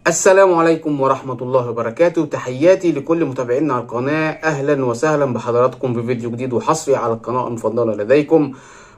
السلام عليكم ورحمة الله وبركاته. تحياتي لكل متابعينا على القناة، أهلا وسهلا بحضراتكم بفيديو جديد وحصري على القناة المفضلة لديكم.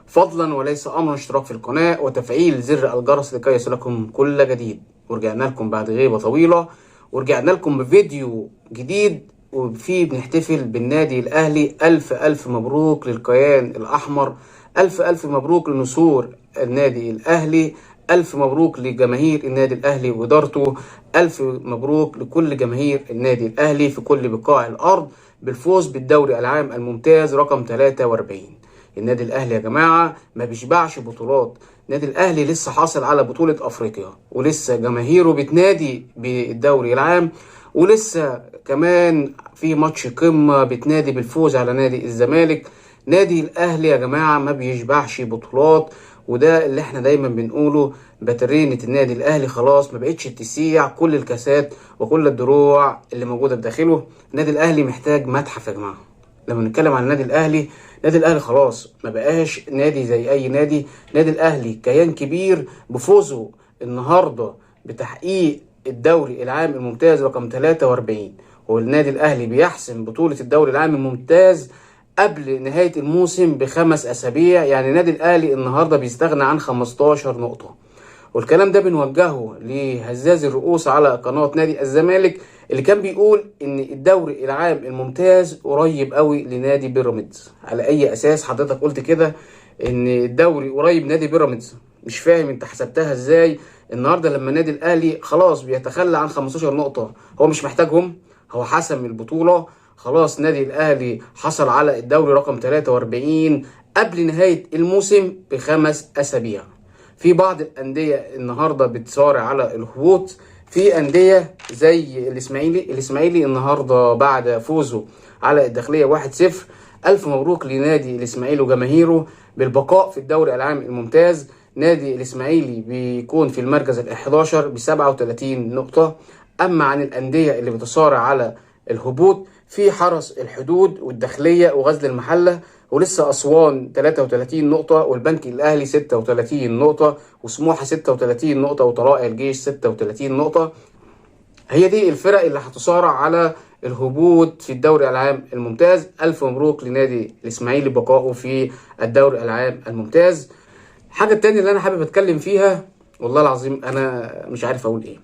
فضلا وليس أمر اشتراك في القناة وتفعيل زر الجرس لكي يصلكم كل جديد. ورجعنا لكم بعد غيبة طويلة، ورجعنا لكم بفيديو جديد وفيه بنحتفل بالنادي الأهلي. ألف مبروك للكيان الأحمر، ألف مبروك لنسور النادي الأهلي، ألف مبروك لجماهير النادي الأهلي وإدارته، ألف مبروك لكل جماهير النادي الأهلي في كل بقاع الأرض بالفوز بالدوري العام الممتاز رقم 43. النادي الأهلي يا جماعة ما بيشبعش بطولات. النادي الأهلي لسه حاصل على بطولة أفريقيا، ولسه جماهيره بتنادي بالدوري العام، ولسه كمان في ماتش قمة بتنادي بالفوز على نادي الزمالك. نادي الأهلي يا جماعة ما بيشبعش بطولات، وده اللي احنا دايما بنقوله. باترينة النادي الاهلي خلاص ما بقتش تسيع كل الكاسات وكل الدروع اللي موجوده بداخله. النادي الاهلي محتاج متحف يا جماعه. لما نتكلم عن النادي الاهلي، النادي الاهلي خلاص ما بقاش نادي زي اي نادي. النادي الاهلي كيان كبير بفوزه النهارده بتحقيق الدوري العام الممتاز رقم 43. والنادي الاهلي بيحسم بطوله الدوري العام الممتاز قبل نهاية الموسم ب5 أسابيع. يعني النادي الأهلي النهاردة بيستغنى عن 15 نقطة، والكلام ده بنوجهه لهزاز الرؤوس على قناة نادي الزمالك اللي كان بيقول إن الدوري العام الممتاز قريب قوي لنادي بيراميدز. على أي أساس حضرتك قلت كده إن الدوري قريب نادي بيراميدز؟ مش فاهم أنت حسبتها إزاي. النهاردة لما النادي الأهلي خلاص بيتخلى عن 15 نقطة، هو مش محتاجهم، هو حسم البطولة خلاص. نادي الاهلي حصل على الدوري رقم 43 قبل نهاية الموسم ب5 أسابيع. في بعض الأندية النهاردة بتصارع على الهبوط، في أندية زي الإسماعيلي النهاردة بعد فوزه على الداخلية 1-0. ألف مبروك لنادي الإسماعيلي وجماهيره بالبقاء في الدوري العام الممتاز. نادي الإسماعيلي بيكون في المركز ال11 ب37 نقطة. أما عن الأندية اللي بتصارع على الهبوط، في حرس الحدود والداخلية وغزل المحلة، ولسه أسوان 33 نقطة، والبنك الأهلي 36 نقطة، وسموحة 36 نقطة، وطلائع الجيش 36 نقطة. هي دي الفرق اللي هتصارع على الهبوط في الدوري العام الممتاز. ألف مبروك لنادي الإسماعيلي بقائه في الدوري العام الممتاز. الحاجة التانية اللي أنا حابب أتكلم فيها، والله العظيم أنا مش عارف أقول إيه.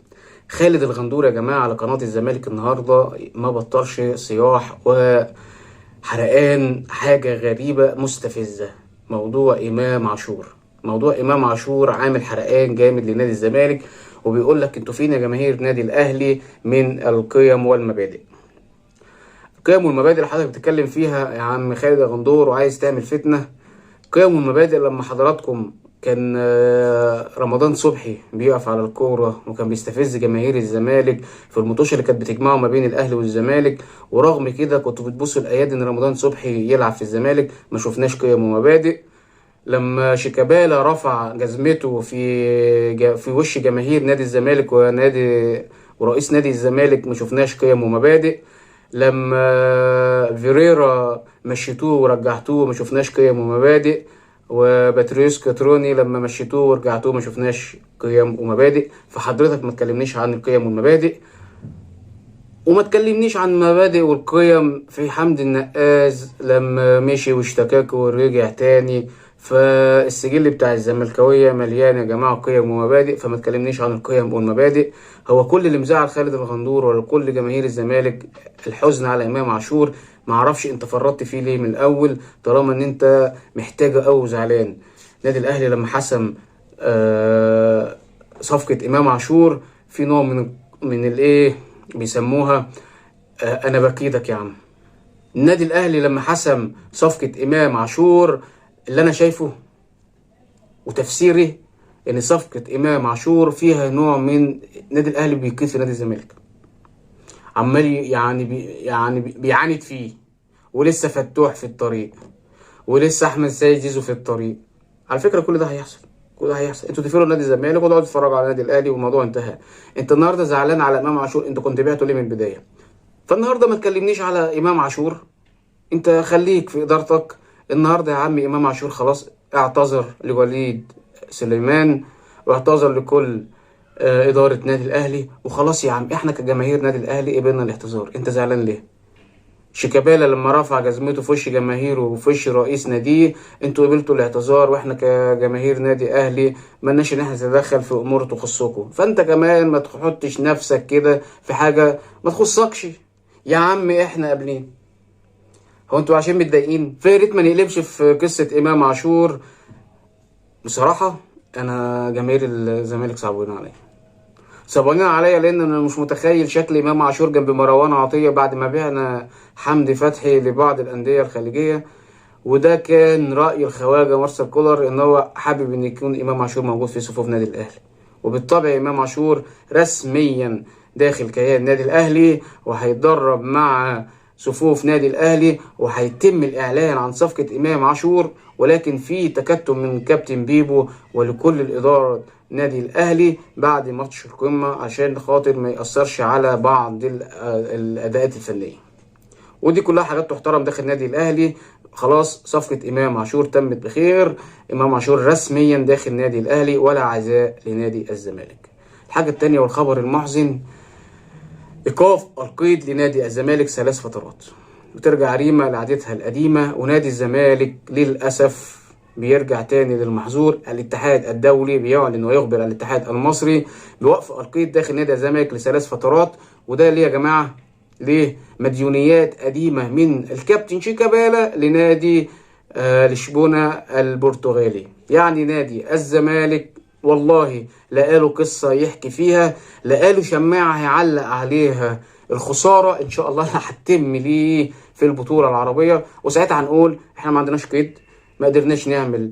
خالد الغندور يا جماعة على قناة الزمالك النهاردة ما بطلش صياح وحرقان حاجة غريبة مستفزة. موضوع إمام عاشور عامل حرقان جامد لنادي الزمالك، وبيقول لك انتوا فين يا جماهير نادي الأهلي من القيم والمبادئ. القيم والمبادئ اللي حضرتك بتتكلم فيها يا عم خالد الغندور وعايز تعمل فتنة. قيم والمبادئ لما حضراتكم كان رمضان صبحي بيقف على الكورة وكان بيستفز جماهير الزمالك في المطوشة اللي كانت بتجمعه ما بين الأهلي والزمالك، ورغم كده كنتوا بتبصوا الأيادي إن رمضان صبحي يلعب في الزمالك. ما شفناش قيم ومبادئ. لما شيكابالا رفع جزمته في وش جماهير نادي الزمالك ورئيس نادي الزمالك، ما شفناش قيم ومبادئ. لما فيريرا مشيتوه ورجعتوه، ما شفناش قيم ومبادئ. وباتريوس كاتروني لما مشيتوه ورجعتوه، ما شفناش قيم ومبادئ. فحضرتك ما تكلمنيش عن القيم والمبادئ، وما تكلمنيش عن المبادئ والقيم في حمد النقاز لما مشي واشتكاك ورجع تاني. فالسجل بتاع الزملكاوية مليان يا جماعة قيم ومبادئ، فما تكلمنيش عن القيم والمبادئ. هو كل اللي مزعل خالد الغندور ولا كل جماهير الزمالك الحزن على إمام عاشور. معرفش انت فرطت فيه ليه من الأول طالما ان انت محتاجة أو زعلان. نادي الأهلي لما حسم صفقة إمام عاشور في نوع من الايه بيسموها انا بكيدك يا عم. النادي الاهلي لما حسم صفقة امام عاشور، اللي انا شايفه وتفسيري ان صفقة امام عاشور فيها نوع من النادي الاهلي بيكيد في نادي الزمالك، عمال بيعاند فيه، ولسه فتوح في الطريق، ولسه احمد سيد زيزو في الطريق. على فكرة كل ده هيحصل. انتوا تقفلوا نادي الزمالك وتقعدوا تتفرجوا على النادي الاهلي والموضوع انتهى. انت النهارده زعلان على امام عاشور، انت كنت بعته ليه من البدايه؟ فالنهارده ما تكلمنيش على امام عاشور، انت خليك في ادارتك. النهارده يا عم امام عاشور خلاص اعتذر لوليد سليمان، واعتذر لكل اداره نادي الاهلي. وخلاص يا عم، احنا كجماهير نادي الاهلي قبلنا الاعتذار، انت زعلان ليه؟ شيكابالا لما رفع جزمته في وش جماهيره وفي وش رئيس ناديه، انتوا قبلتوا الاعتذار، واحنا كجماهير نادي اهلي ملناش ان احنا نتدخل في امور تخصكم. فانت كمان ما تحطش نفسك كده في حاجه ما تخصكش. يا عم احنا قابلين، هو انتوا عشان متضايقين؟ فيا ريت ما نقلبش في قصه امام عاشور. بصراحه انا جماهير الزمالك صعبانين عليا، لان انا مش متخيل شكل امام عاشور جنب مروان عطيه بعد ما بعنا حمدي فتحي لبعض الانديه الخليجيه. وده كان راي الخواجه مارسيل كولر، ان هو حابب ان يكون امام عاشور موجود في صفوف نادي الاهلي. وبالطبع امام عاشور رسميا داخل كيان نادي الاهلي، وهيتدرب مع صفوف نادي الاهلي، وهيتم الاعلان عن صفقه امام عاشور. ولكن في تكتم من كابتن بيبو ولكل الاداره نادي الاهلي بعد ماتش القمه، عشان خاطر ما ياثرش على بعض الاداءات الفنيه. ودي كلها حاجات تحترم داخل نادي الاهلي. خلاص صفقة امام عاشور تمت بخير، امام عاشور رسميا داخل نادي الاهلي، ولا عزاء لنادي الزمالك. الحاجة التانية والخبر المحزن، ايقاف القيد لنادي الزمالك 3 فترات، وترجع ريما لعادتها القديمة. ونادي الزمالك للأسف بيرجع تاني للمحظور. الاتحاد الدولي بيعلن ويخبر الاتحاد المصري بوقف القيد داخل نادي الزمالك ل3 فترات. وده ليه يا جماعة؟ ليه؟ مديونيات قديمة من الكابتن شيكابالا لنادي لشبونة البرتغالي. يعني نادي الزمالك والله لقاله قصة يحكي فيها، لقاله شماعة هيعلق عليها الخسارة ان شاء الله هتتم ليه في البطولة العربية. وساعتها هنقول احنا ما عندناش قيد، ما قدرناش نعمل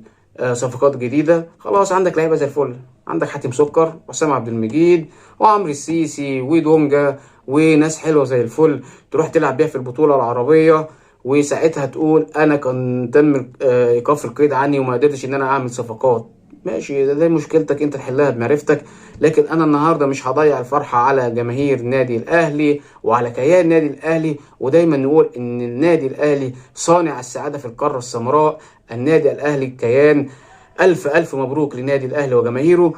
صفقات جديدة. خلاص عندك لعيبة زي الفل، عندك حاتم سكر وحسام عبد المجيد وعمرو السيسي ودونجا وناس حلوة زي الفل، تروح تلعب بيها في البطولة العربية. وساعتها تقول انا كان تم ايقاف القيد عني وما قدرتش ان انا اعمل صفقات. ماشي، ده مشكلتك انت تحلها بمعرفتك. لكن انا النهارده مش هضيع الفرحه على جماهير نادي الاهلي وعلى كيان نادي الاهلي. ودايما نقول ان النادي الاهلي صانع السعاده في القاره السمراء. النادي الاهلي كيان. الف الف مبروك لنادي الاهلي وجماهيره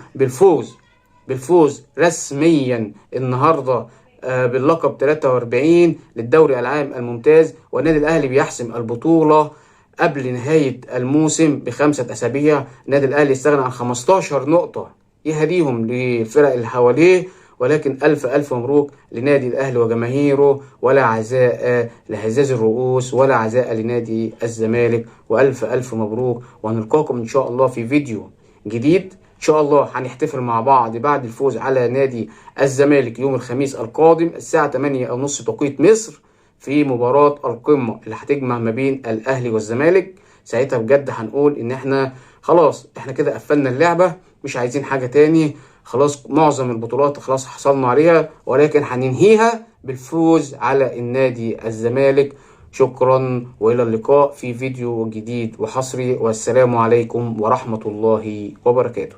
بالفوز رسميا النهارده باللقب 43 للدوري العام الممتاز. والنادي الاهلي بيحسم البطوله قبل نهاية الموسم ب5 أسابيع. النادي الأهلي استغنى عن 15 نقطة يهديهم للفرق اللي حواليه. ولكن ألف ألف مبروك لنادي الأهلي وجماهيره، ولا عزاء لهزاز الرؤوس ولا عزاء لنادي الزمالك. وألف ألف مبروك، وهنلقاكم إن شاء الله في فيديو جديد. إن شاء الله هنحتفل مع بعض بعد الفوز على نادي الزمالك يوم الخميس القادم الساعة 8:30 توقيت مصر، في مباراة القمة اللي هتجمع ما بين الأهلي والزمالك. ساعتها بجد هنقول إن إحنا خلاص إحنا كده قفلنا اللعبة، مش عايزين حاجة تاني. خلاص معظم البطولات خلاص حصلنا عليها، ولكن هننهيها بالفوز على النادي الزمالك. شكرا وإلى اللقاء في فيديو جديد وحصري، والسلام عليكم ورحمة الله وبركاته.